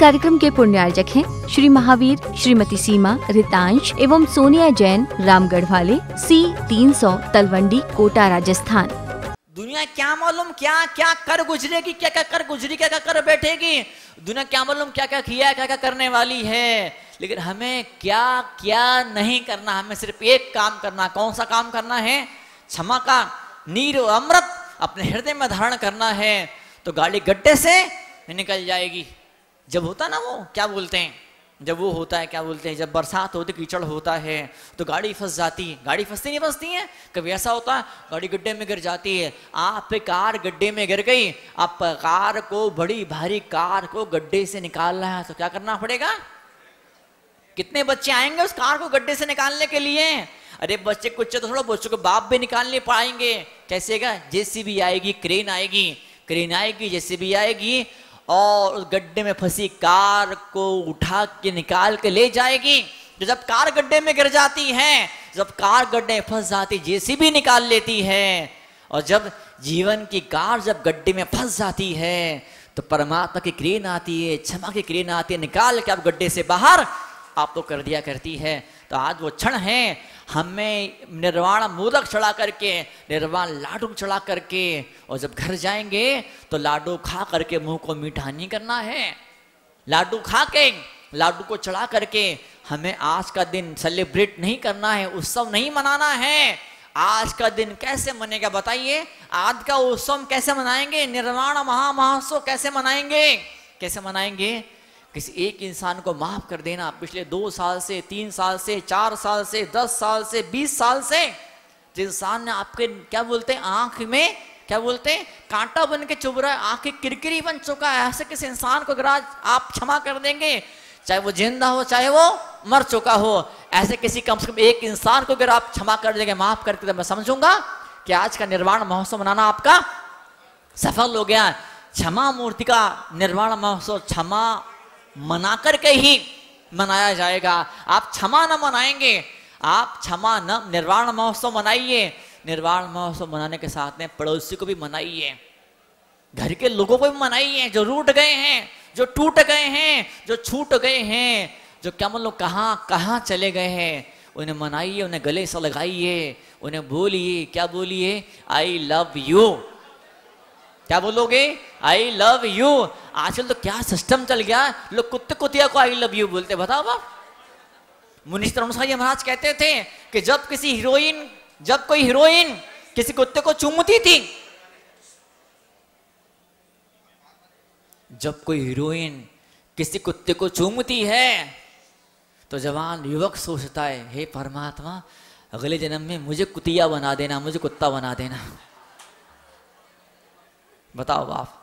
कार्यक्रम के पुण्यार्जक हैं श्री महावीर, श्रीमती सीमा, रितांश एवं सोनिया जैन, रामगढ़ वाले, C300 तलवंडी, कोटा, राजस्थान। दुनिया क्या मालूम क्या क्या कर गुजरेगी, क्या क्या कर गुजरी, क्या क्या कर बैठेगी। दुनिया क्या मालूम क्या क्या किया, क्या क्या करने वाली है। लेकिन हमें क्या क्या नहीं करना, हमें सिर्फ एक काम करना। कौन सा काम करना है? क्षमा का नीर अमृत अपने हृदय में धारण करना है, तो गाड़ी गड्ढे से निकल जाएगी। जब होता ना वो क्या बोलते हैं, जब वो होता है क्या बोलते हैं, जब बरसात होती, कीचड़ होता है तो गाड़ी फंस जाती। गाड़ी फंसती नहीं फंसती है, कभी ऐसा होता है गाड़ी गड्ढे में गिर जाती है। आप कार गड्ढे में गिर गई, आप कार को, बड़ी भारी कार को गड्ढे से निकालना है तो क्या करना पड़ेगा? कितने बच्चे आएंगे उस कार को गड्ढे से निकालने के लिए? अरे बच्चे कुछ तो थोड़ा, बच्चों को बाप भी निकाल नहीं पाएंगे। कैसे गा? जेसीबी आएगी, क्रेन आएगी, क्रेन आएगी, जेसीबी आएगी और उस गड्ढे में फंसी कार को उठा के निकाल के ले जाएगी। तो जब कार गड्ढे में गिर जाती है, जब कार गड्ढे में फंस जाती, जेसीबी निकाल लेती है। और जब जीवन की कार जब गड्ढे में फंस जाती है तो परमात्मा की क्रेन आती है, क्षमा की क्रेन आती है, निकाल के आप गड्ढे से बाहर आपको कर दिया करती है। तो आज वो क्षण है, हमें निर्वाण मोदक चढ़ा करके, निर्वाण लाडू चढ़ा करके, और जब घर जाएंगे तो लाडू खा करके मुंह को मीठा नहीं करना है। लाडू खा के, लाडू को चढ़ा करके हमें आज का दिन सेलिब्रेट नहीं करना है, उत्सव नहीं मनाना है। आज का दिन कैसे मनेगा बताइए? आज का उत्सव कैसे मनाएंगे? निर्वाण महामहोत्सव कैसे मनाएंगे? कैसे मनाएंगे? किसी एक इंसान को माफ कर देना, पिछले 2 साल से, 3 साल से, 4 साल से, 10 साल से, 20 साल से जिस इंसान ने आपके क्या बोलते हैं आंख में क्या बोलते हैं कांटा बन के चुभ रहा है, आंखें किरकिरी बन चुका है, ऐसे किसी इंसान को अगर आज आप क्षमा कर देंगे, चाहे वो जिंदा हो चाहे वो मर चुका हो, ऐसे किसी कम से कम एक इंसान को अगर आप क्षमा कर देंगे, माफ करके, तो मैं समझूंगा कि आज का निर्वाण महोत्सव मनाना आपका सफल हो गया। क्षमा मूर्ति का निर्वाण महोत्सव क्षमा मना करके ही मनाया जाएगा। आप क्षमा न मनाएंगे, आप क्षमा न, निर्वाण महोत्सव मनाइए। निर्वाण महोत्सव मनाने के साथ में पड़ोसी को भी मनाइए, घर के लोगों को भी मनाइए, जो रूठ गए हैं, जो टूट गए हैं, जो छूट गए हैं, जो क्या मतलब कहाँ कहाँ चले गए हैं, उन्हें मनाइए, उन्हें गले से लगाइए, उन्हें बोलिए, क्या बोलिए? I love you. क्या बोलोगे? I love you. आजकल तो क्या सिस्टम चल गया, लोग कुत्ते कुतिया को आई लव यू बोलते। बताओ आप, मुनि तरुण साहब महाराज कहते थे कि जब कोई हीरोइन किसी कुत्ते को चूमती थी, जब कोई हीरोइन किसी कुत्ते को चूमती है तो जवान युवक सोचता है, हे परमात्मा अगले जन्म में मुझे कुतिया बना देना, मुझे कुत्ता बना देना। बताओ आप,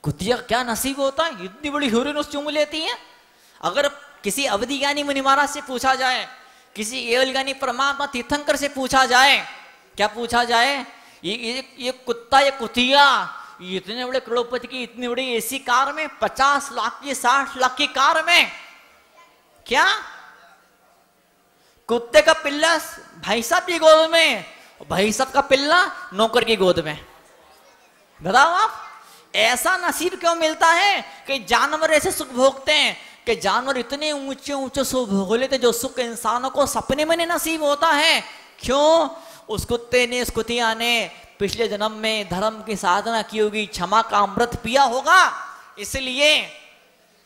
कुतिया क्या नसीब होता है, इतनी बड़ी हीरोइन उस चूम लेती है। अगर किसी अवधि ज्ञानी मुनि महाराज से पूछा जाए, किसी एवल ज्ञानी परमात्मा तीर्थंकर से पूछा जाए, क्या पूछा जाए, ये कुत्ता, ये कुतिया इतने बड़े करोड़पति की इतनी बड़ी एसी कार में, 50 लाख की 60 लाख की कार में, क्या कुत्ते का पिल्ला भाई साहब की गोद में, भाई साहब का पिल्ला नौकर की गोद में? बताओ आप, ऐसा नसीब क्यों मिलता है कि जानवर ऐसे सुख भोगते हैं, कि जानवर इतने ऊंचे ऊंचे सुख भोग लेते जो सुख इंसानों को सपने में नहीं नसीब होता है। क्यों? उस कुत्ते ने, उस कुतिया ने पिछले जन्म में धर्म की साधना की होगी, क्षमा का अमृत पिया होगा, इसलिए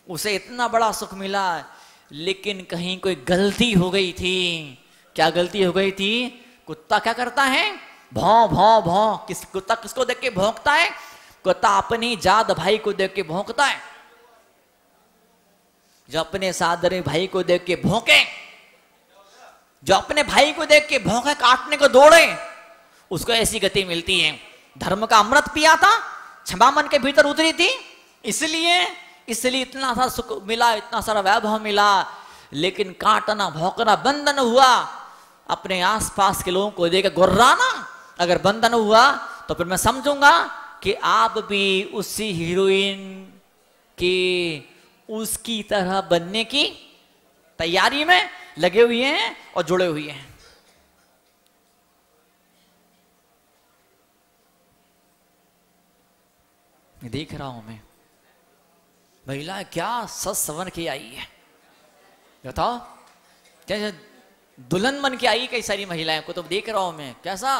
उसे इतना बड़ा सुख मिला। लेकिन कहीं कोई गलती हो गई थी। क्या गलती हो गई थी? कुत्ता क्या करता है? भौं भौं भौं। कुत्ता किसको देख के भौंकता है? कुत्ता अपनी जात भाई को देख के भौंकता है। जो अपने सादरे भाई को देख के भौंके, जो अपने भाई को देख के भौंके, काटने को दौड़े, उसको ऐसी गति मिलती है। धर्म का अमृत पिया था, क्षमा मन के भीतर उतरी थी, इसलिए इतना सारा सुख मिला, इतना सारा वैभव मिला। लेकिन काटना भौंकना बंद न हुआ, अपने आसपास के लोगों को देख गुर्राना अगर बंद न हुआ, तो फिर मैं समझूंगा कि आप भी उसी हीरोइन की, उसकी तरह बनने की तैयारी में लगे हुए हैं और जुड़े हुए हैं। देख रहा हूं मैं महिला क्या सज संवर के आई है, बताओ क्या दुल्हन बन के आई कई सारी महिलाएं को तो देख रहा हूं मैं, कैसा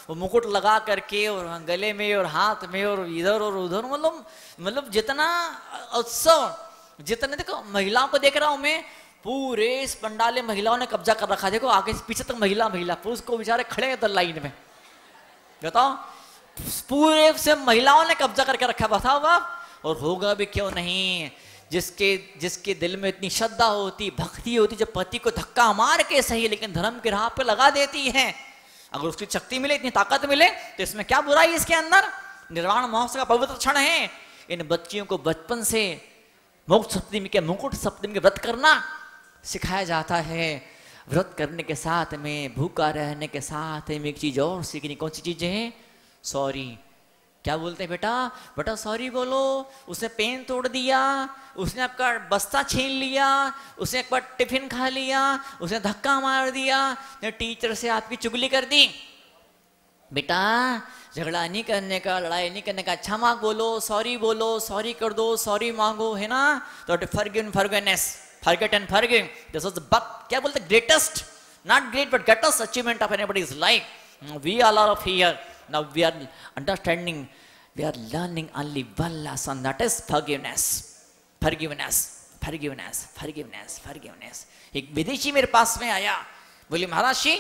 वो मुकुट लगा करके और गले में और हाथ में और इधर और उधर, मतलब जितना उत्सव, जितने देखो महिलाओं को देख रहा हूं मैं, पूरे इस पंडाले महिलाओं ने कब्जा कर रखा। देखो आगे से पीछे तक महिला महिला, पुरुष को बेचारे खड़े हैं लाइन में, बताओ पूरे से महिलाओं ने कब्जा करके रखा, बताओ आप। और होगा भी क्यों नहीं, जिसके दिल में इतनी श्रद्धा होती, भक्ति होती, जब पति को धक्का मार के सही लेकिन धर्म की राह पे लगा देती है, अगर उसकी शक्ति मिले, इतनी ताकत मिले, तो इसमें क्या बुराई इसके अंदर। निर्वाण महोत्सव का पवित्र क्षण है। इन बच्चियों को बचपन से मोक्ष सप्तमी के, मुकुट सप्तमी के व्रत करना सिखाया जाता है। व्रत करने के साथ में, भूखा रहने के साथ में एक चीज और सीखनी, कौन सी चीजें हैं? सॉरी। क्या बोलते हैं बेटा? बेटा सॉरी बोलो, उसने पेन तोड़ दिया, उसने आपका बस्ता छीन लिया, उसने एक बार टिफिन खा लिया, उसने धक्का मार दिया, ने टीचर से आपकी चुगली कर दी। बेटा झगड़ा नहीं करने का, लड़ाई नहीं करने का, क्षमा बोलो, सॉरी कर दो, सॉरी मांगो, है ना। तो forgive and forgiveness, forget and forgive, this was the क्या बोलते, greatest, not great but greatest achievement of anybody's life. We all are of here, now we are understanding, we are learning only one lesson, that is forgiveness. एक विदेशी मेरे पास में आया, बोले महाराज जी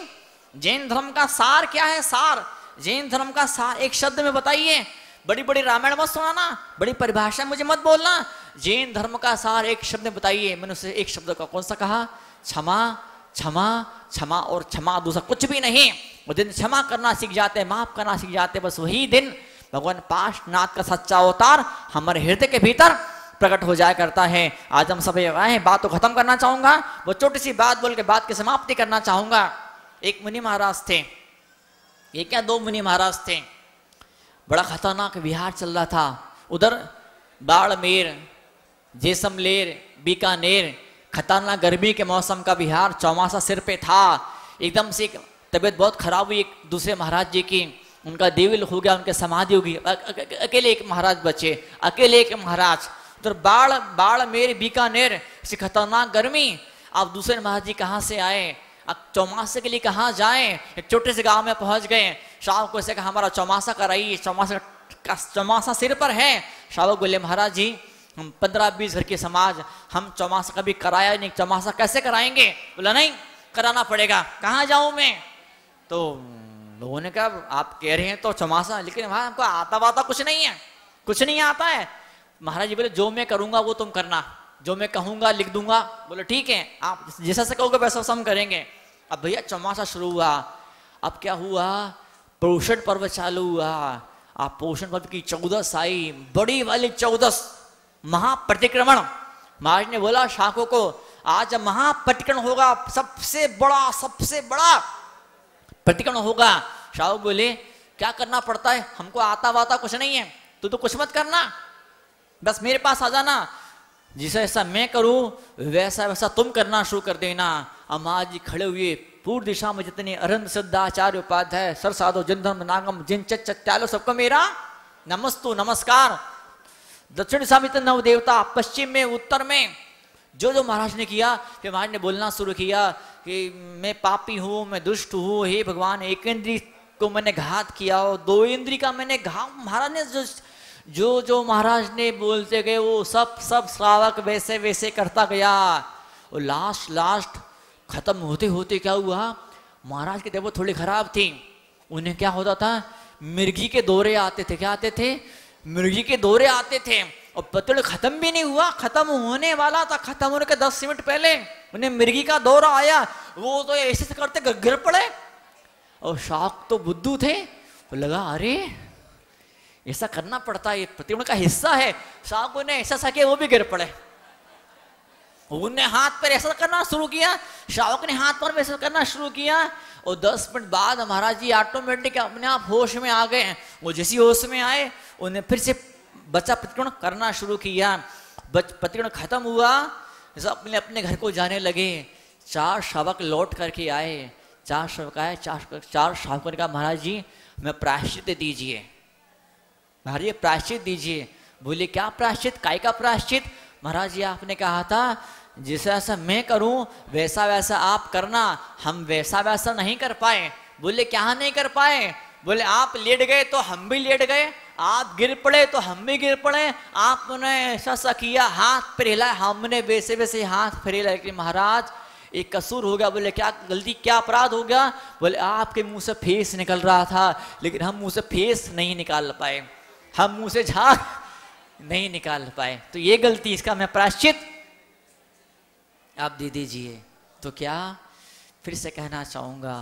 जैन धर्म का सार क्या है? सार, जैन धर्म का सार एक शब्द में बताइए। बड़ी बड़ी रामायण मत सुनाना, बड़ी परिभाषा मुझे मत बोलना, जैन धर्म का सार एक शब्द में बताइए। मैंने उसे एक शब्द का कौन सा कहा? क्षमा, क्षमा, क्षमा और क्षमा, दूसरा कुछ भी नहीं। वो दिन क्षमा करना सीख जाते हैं, माफ करना सीख जाते हैं, बस वही दिन भगवान पार्श्वनाथ का सच्चा अवतार हमारे हृदय के भीतर प्रकट हो जाया करता है। आज हम सब आए हैं, बात को खत्म करना चाहूंगा, वो छोटी सी बात बोल के बात की समाप्ति करना चाहूंगा। एक मुनि महाराज थे, ये क्या दो मुनि महाराज थे, बड़ा खतरनाक विहार चल रहा था। उधर बाड़मेर, जैसलमेर, बीकानेर, खतरनाक गर्मी के मौसम का बिहार, चौमासा सिर पे था। एकदम से तबीयत बहुत खराब हुई एक दूसरे महाराज जी की, उनका देविल हो गया, उनके समाधि होगी, अकेले एक महाराज बचे, अकेले एक महाराज। उधर बाड़मेर, बीकानेर, ऐसी खतरनाक गर्मी। आप दूसरे महाराज जी कहाँ से आए, अब चौमासे के लिए कहाँ जाएं? एक छोटे से गांव में पहुंच गए। शाह को ऐसे कहा हमारा चौमासा कराइए, चौमासा सिर पर है। शाह बोले महाराज जी हम 15-20 घर के समाज, हम चौमासा कभी कराया नहीं, चौमासा कैसे कराएंगे? बोला नहीं कराना पड़ेगा। कहाँ जाऊं मैं? तो लोगों ने कहा आप कह रहे हैं तो चौमासा, लेकिन वहां हमको आता वाता कुछ नहीं है, कुछ नहीं आता है। महाराज जी बोले जो मैं करूंगा वो तुम करना, जो मैं कहूंगा लिख दूंगा। बोले ठीक है, आप जैसा से कहोगे वैसा हम करेंगे। अब भैया चौमासा शुरू हुआ। अब क्या हुआ? पोषण पर्व चालू हुआ। आप पोषण पर्व की 14 आई, बड़ी वाली 14 महाप्रतिक्रमण। महाराज ने बोला शाखों को आज महाप्रतिक्रमण होगा, सबसे बड़ा प्रतिक्रमण होगा। शाह बोले क्या करना पड़ता है? हमको आता वाता कुछ नहीं है, तू तो कुछ मत करना, बस मेरे पास आ जाना, जिसे ऐसा मैं करूं वैसा वैसा तुम करना शुरू कर देना। महाराज जी खड़े हुए, पूर्व दिशा में जितने अरंध सिद्धाचार्य उपाध्याय सर साधो जिन नागम जिन चत्यालो सबको मेरा नमस्तु नमस्कार। दक्षिण दिशा में नव देवता, पश्चिम में, उत्तर में, जो महाराज ने किया, फिर महाराज ने बोलना शुरू किया कि मैं पापी हूँ, मैं दुष्ट हूँ, हे भगवान एक इंद्री को मैंने घात किया और 2 इंद्री का मैंने घाव। महाराज ने जो महाराज ने बोलते गए वो सब श्रावक वैसे वैसे करता गया। और लास्ट खत्म होते होते क्या हुआ? महाराज की तबीयत थोड़ी खराब थी, उन्हें क्या होता था, मिर्गी के दौरे आते थे। क्या आते थे? मिर्गी के दौरे आते थे। और पतड़ खत्म भी नहीं हुआ, खत्म होने वाला था, खत्म होने के 10 मिनट पहले उन्हें मिर्गी का दौरा आया। वो तो ऐसे करते गिर पड़े। और शाक तो बुद्धू थे, वो लगा अरे ऐसा करना पड़ता है, ये प्रतिक्रमण का हिस्सा है। शाक ने ऐसा किया, वो भी गिर पड़े। उन्हें हाथ पर ऐसा करना शुरू किया, शावक ने हाथ पर ऐसा करना शुरू किया। और 10 मिनट बाद महाराज जी ऑटोमेटिक अपने आप होश में आ गए। वो जैसी होश में आए, उन्हें फिर से बच्चा प्रतिक्रमण करना शुरू किया। प्रतिक्रमण खत्म हुआ, अपने अपने घर को जाने लगे। 4 शावक लौट करके आए। 4 शावक आए, 4 शावकों ने कहा महाराज जी हमें प्रायश्चित दीजिए, महाराज जी प्रायश्चित दीजिए। बोले क्या प्रायश्चित? काय का प्रायश्चित? महाराज जी आपने कहा था जैसा ऐसा मैं करूं वैसा वैसा आप करना, हम वैसा वैसा नहीं कर पाए। बोले क्या नहीं कर पाए? बोले आप लेट गए तो हम भी लेट गए, आप गिर पड़े तो हम भी गिर पड़े, आपने ऐसा सा किया, हाथ पर हिलाया, हमने वैसे वैसे हाथ पर हिलाया। लेकिन महाराज एक कसूर हो गया। बोले क्या गलती, क्या अपराध हो गया? बोले आपके मुंह से फेस निकल रहा था लेकिन हम मुंह से फेस नहीं निकाल पाए, हम मुंह से झाग नहीं निकाल पाए, तो ये गलती, इसका मैं प्रायश्चित आप दे दीजिए। तो क्या फिर से कहना चाहूंगा,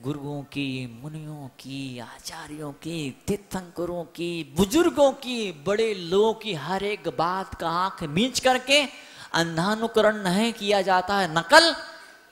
गुरुओं की, मुनियों की, आचार्यों की, तीर्थंकरों की, बुजुर्गों की, बड़े लोगों की हर एक बात का आंख मींच करके अंधानुकरण नहीं किया जाता है, नकल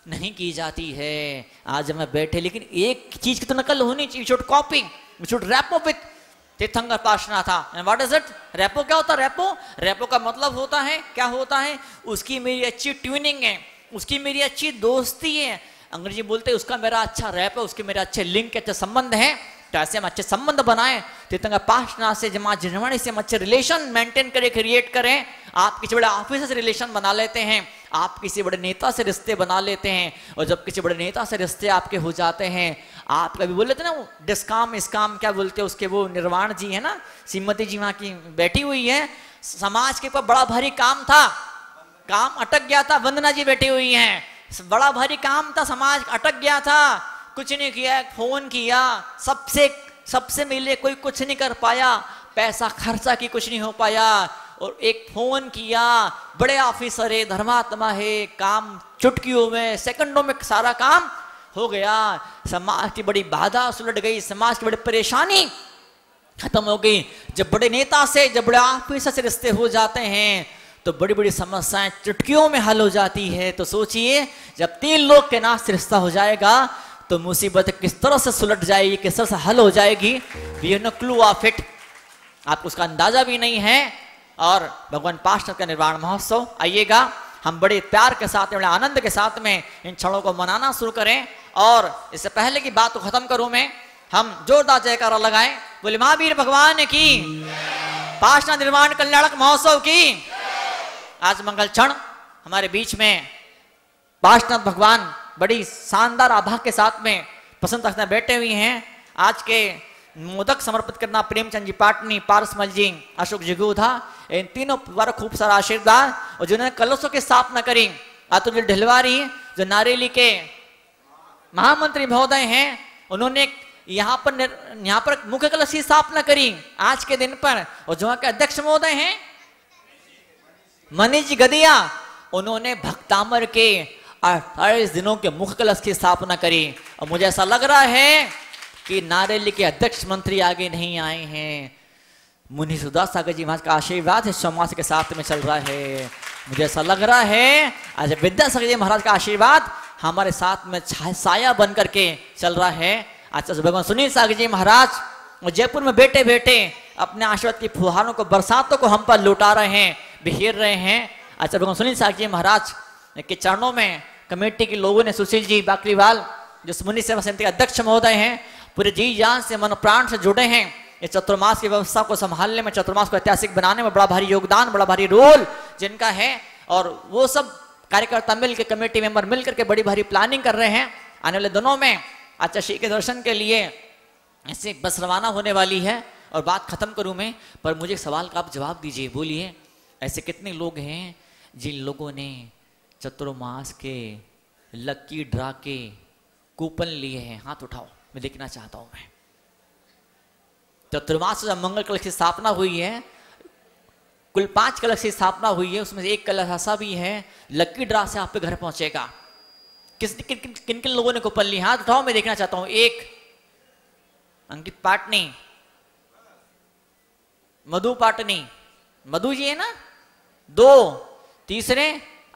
नहीं की जाती है। आज हमें बैठे, लेकिन एक चीज की तो नकल होनी चाहिए, should copy, should wrap up with Tirthankar Parshvanath. And what is it? Repo क्या होता है? रैपो, रैपो का मतलब होता है, क्या होता है? उसकी मेरी अच्छी ट्यूनिंग है, उसकी मेरी अच्छी दोस्ती है। अंग्रेजी बोलते हैं उसका मेरा अच्छा रैप है, उसके मेरे अच्छे लिंक, अच्छे संबंध है। तो ऐसे हम अच्छे संबंध बनाएं तीर्थंकर पार्श्वनाथ से, जमा जिनवाणी से हम अच्छे रिलेशन मेंटेन करें, क्रिएट करें। आप किसी बड़े ऑफिसर से रिलेशन बना लेते हैं, आप किसी बड़े नेता से रिश्ते बना लेते हैं, और जब किसी बड़े नेता से रिश्ते आपके हो जाते हैं, आप कभी बोल लेते ना वो डिस्काम इसकाम क्या बोलते हैं उसके, वो निर्वाण जी है ना, श्रीमती जी वहां की बैठी हुई है, समाज के ऊपर बड़ा भारी काम था, काम अटक गया था, वंदना जी बैठी हुई हैं, बड़ा भारी काम था, समाज अटक गया था, कुछ नहीं किया, फोन किया, सबसे मिले, कोई कुछ नहीं कर पाया, पैसा खर्चा की कुछ नहीं हो पाया, और एक फोन किया, बड़े ऑफिसर है, धर्मात्मा है, काम चुटकियों में, सेकंडों में सारा काम हो गया, समाज की बड़ी बाधा सुलट गई, समाज की बड़ी परेशानी खत्म हो गई। जब बड़े नेता से, जब बड़े ऑफिसर से रिश्ते हो जाते हैं तो बड़ी बड़ी समस्याएं चुटकियों में हल हो जाती है। तो सोचिए जब 3 लोग के नाश से रिश्ता हो जाएगा तो मुसीबत किस तरह से सुलट जाएगी, किस तरह से हल हो जाएगी, we have no clue of it, आपको उसका अंदाजा भी नहीं है। और भगवान पार्श्वनाथ का निर्वाण महोत्सव, आइएगा हम बड़े प्यार के साथ, बड़े आनंद के साथ में इन क्षणों को मनाना शुरू करें। और इससे पहले की बात को खत्म करूं मैं, हम जोरदार जयकारा लगाएं, बोले महावीर भगवान की, पार्श्वनाथ निर्वाण कल्याणक महोत्सव की। आज मंगल क्षण हमारे बीच में पार्श्वनाथ भगवान बड़ी शानदार आभा के साथ में पसंद रखना बैठे हुए हैं। आज के मोदक समर्पित करना प्रेमचंद जी पाटनी, पारसमल जी, अशोक जिगोधा, इन तीनों द्वारा खूब सारा आशीर्वाद। और जिन्होंने कलशों की स्थापना करी, अतुल ढिलवारी जो नारेली के महामंत्री महोदय हैं, उन्होंने यहाँ पर मुख्य कलश की स्थापना करी आज के दिन पर। और जो के अध्यक्ष महोदय हैं मनीष जी गदिया, उन्होंने भक्तामर के 28 दिनों के मुख्य कलश की स्थापना करी। और मुझे ऐसा लग रहा है कि नारेली के अध्यक्ष मंत्री आगे नहीं आए हैं, मुनि सुदास सागर जी महाराज का आशीर्वाद है समाज के साथ में चल रहा है। मुझे ऐसा लग रहा है आज विद्यासागर जी महाराज का आशीर्वाद हमारे साथ में साया बन करके चल रहा है। आज भगवान सुनील सागर जी महाराज जयपुर में बैठे बैठे अपने आशीर्वाद की फुहारों को, बरसातों को हम पर लौटा रहे हैं, बिखेर रहे हैं। आज भगवान सुनील सागर जी महाराज के चरणों में कमेटी के लोगों ने, सुशील जी बाकरीवाल जो मुनि सेवा समिति के अध्यक्ष महोदय हैं, पूरे जी जान से मन प्राण से जुड़े हैं। इस चतुर्मास की व्यवस्था को संभालने में, चतुर्मास को ऐतिहासिक बनाने में बड़ा भारी योगदान, बड़ा भारी रोल जिनका है। और वो सब कार्यकर्ता मिल के, कमेटी मेंबर मिल करके बड़ी भारी प्लानिंग कर रहे हैं। आने वाले दिनों में आचार्य श्री के दर्शन के लिए ऐसे बस रवाना होने वाली है। और बात खत्म करूं मैं, पर मुझे एक सवाल का आप जवाब दीजिए। बोलिए, ऐसे कितने लोग हैं जिन लोगों ने चतुर्मास के लकी ड्रा के कूपन लिए हैं? हाथ उठाओ, मैं देखना चाहता हूं। मैं चतुर्मास से मंगल कलश की स्थापना हुई है, कुल 5 कलश की स्थापना हुई है, उसमें से 1 कलश ऐसा भी है लकी ड्रा से आपके घर पहुंचेगा। किन किन लोगों ने कूपन लिए? हाथ उठाओ, मैं देखना चाहता हूं। 1 अंकित पाटनी, मधु पाटनी, मधु जी है ना। 2 तीसरे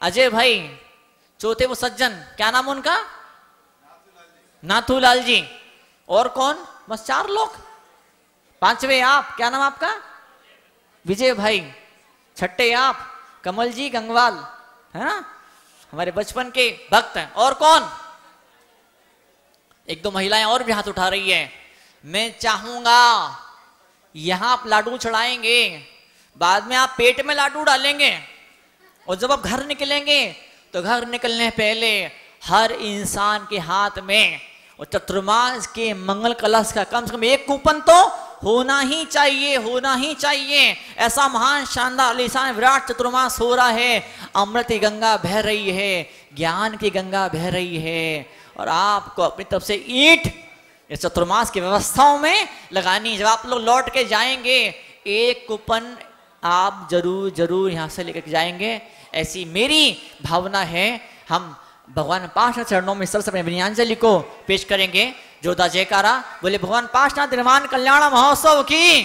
अजय भाई, चौथे वो सज्जन, क्या नाम उनका? नाथूलाल जी। और कौन? बस 4 लोग। 5वें आप, क्या नाम आपका? विजय भाई। 6ठे आप कमल जी गंगवाल, है ना, हमारे बचपन के भक्त हैं। और कौन? 1-2 महिलाएं और भी हाथ उठा रही है। मैं चाहूंगा यहां आप लाडू चढ़ाएंगे, बाद में आप पेट में लाडू डालेंगे, और जब आप घर निकलेंगे तो घर निकलने पहले हर इंसान के हाथ में और चतुर्मास के मंगल कलश का कम से कम एक कूपन तो होना ही चाहिए, होना ही चाहिए। ऐसा महान शानदार आलीशान विराट चतुर्मास हो रहा है, अमृत की गंगा बह रही है, ज्ञान की गंगा बह रही है, और आपको अपनी तरफ से ईंट इस चतुर्मास की व्यवस्थाओं में लगानी। जब आप लोग लौट के जाएंगे एक कूपन आप जरूर जरूर यहाँ से लेकर जाएंगे, ऐसी मेरी भावना है। हम भगवान पार्श्वनाथ चरणों में सबसे अपने विनयाञ्जलि को पेश करेंगे। जोरदार जयकारा बोले भगवान पार्श्वनाथ निर्वाण कल्याण महोत्सव की,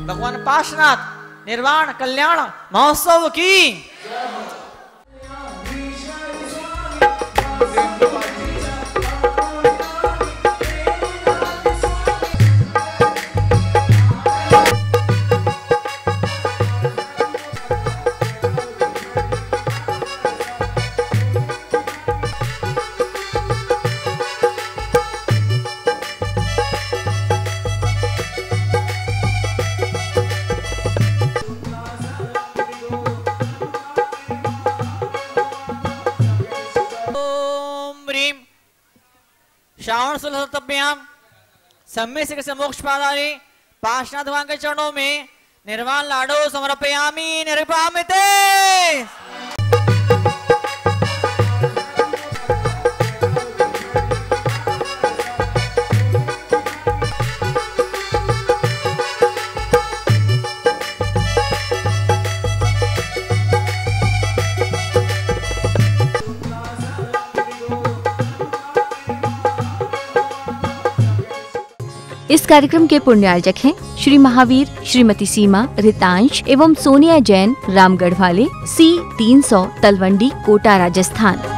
भगवान पार्श्वनाथ निर्वाण कल्याण महोत्सव की। श्रावण सुलभ्याम सम्य से मोक्ष पादारी पार्श्वनाथ भगवान के चरणों में निर्वाण लाडो समर्पयामि निर्वामिते। इस कार्यक्रम के पुण्यार्जक हैं श्री महावीर, श्रीमती सीमा, रितांश एवं सोनिया जैन, रामगढ़ वाले, C 300 तलवंडी, कोटा, राजस्थान।